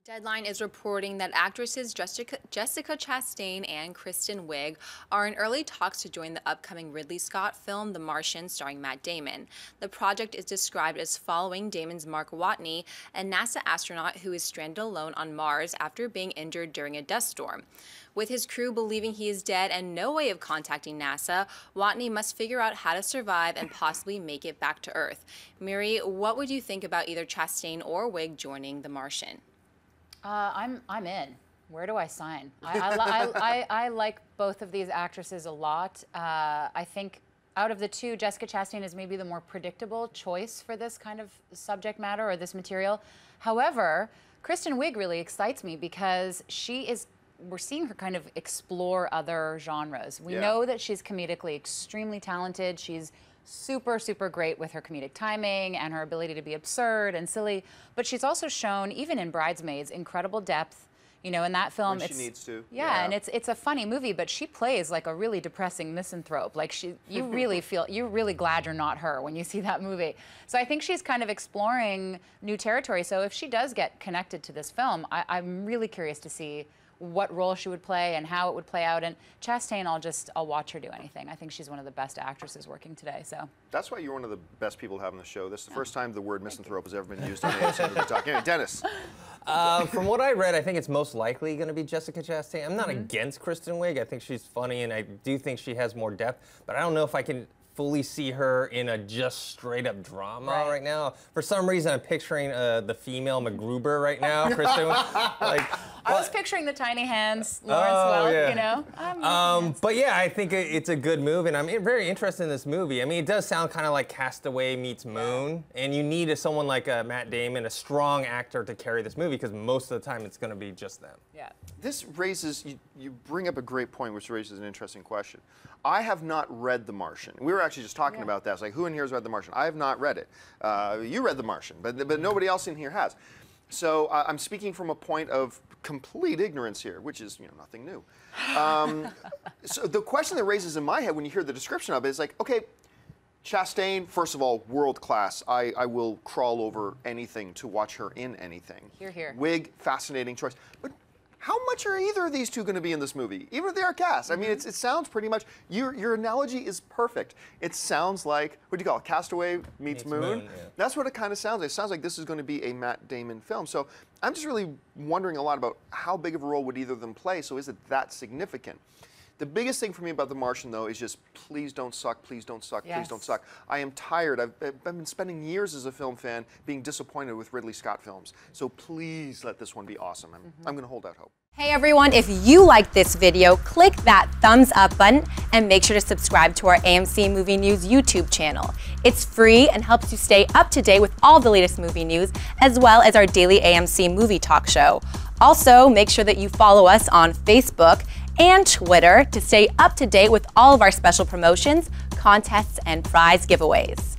Deadline is reporting that actresses Jessica Chastain and Kristen Wiig are in early talks to join the upcoming Ridley Scott film The Martian starring Matt Damon. The project is described as following Damon's Mark Watney, a NASA astronaut who is stranded alone on Mars after being injured during a dust storm. With his crew believing he is dead and no way of contacting NASA, Watney must figure out how to survive and possibly make it back to Earth. Miri, what would you think about either Chastain or Wiig joining The Martian? I'm in. Where do I sign? I like both of these actresses a lot. I think out of the two, Jessica Chastain is maybe the more predictable choice for this kind of subject matter or this material. However, Kristen Wiig really excites me because we're seeing her kind of explore other genres. We know that she's comedically extremely talented. She's super, super great with her comedic timing and her ability to be absurd and silly. But she's also shown, even in Bridesmaids, incredible depth. You know, in that film, when she needs to. Yeah, and it's a funny movie, but she plays like a really depressing misanthrope. Like you're really glad you're not her when you see that movie. So I think she's kind of exploring new territory. So if she does get connected to this film, I'm really curious to see what role she would play and how it would play out. And Chastain, I'll watch her do anything. I think she's one of the best actresses working today. So that's why you're one of the best people to have on the show. This is the first time the word misanthrope has ever been used on the AMC Movie Talk. Anyway, Dennis. From what I read, I think it's most likely going to be Jessica Chastain. I'm not against Kristen Wiig. I think she's funny, and I do think she has more depth. But I don't know if I can fully see her in a just straight up drama right now. For some reason, I'm picturing the female MacGruber right now, Kristen. I was picturing the tiny hands, Lawrence Welk, you know. But yeah, I think it's a good move, and I'm very interested in this movie. I mean, it does sound kind of like Castaway meets Moon, and you need someone like Matt Damon, a strong actor, to carry this movie, because most of the time it's going to be just them. Yeah. This raises, you bring up a great point, which raises an interesting question. I have not read The Martian. We were actually just talking about that. It's like, who in here has read The Martian? I have not read it. You read The Martian, but nobody else in here has. So I'm speaking from a point of complete ignorance here, which is nothing new. So the question that raises in my head when you hear the description of it is like, okay, Chastain, first of all, world class. I will crawl over anything to watch her in anything. Hear, hear. Wiig, fascinating choice. But how much are either of these two going to be in this movie? Even if they are cast. I mean, it sounds pretty much, your analogy is perfect. It sounds like, what do you call it, Castaway meets Moon? Yeah. That's what it kind of sounds like. It sounds like this is going to be a Matt Damon film. So I'm just really wondering a lot about how big of a role would either of them play, so is it that significant? The biggest thing for me about The Martian, though, is just please don't suck, please don't suck, please don't suck. I am tired. I've been spending years as a film fan being disappointed with Ridley Scott films. So please let this one be awesome. I'm going to hold out hope. Hey everyone, if you liked this video, click that thumbs up button and make sure to subscribe to our AMC Movie News YouTube channel. It's free and helps you stay up to date with all the latest movie news, as well as our daily AMC Movie Talk show. Also, make sure that you follow us on Facebook and Twitter to stay up to date with all of our special promotions, contests, and prize giveaways.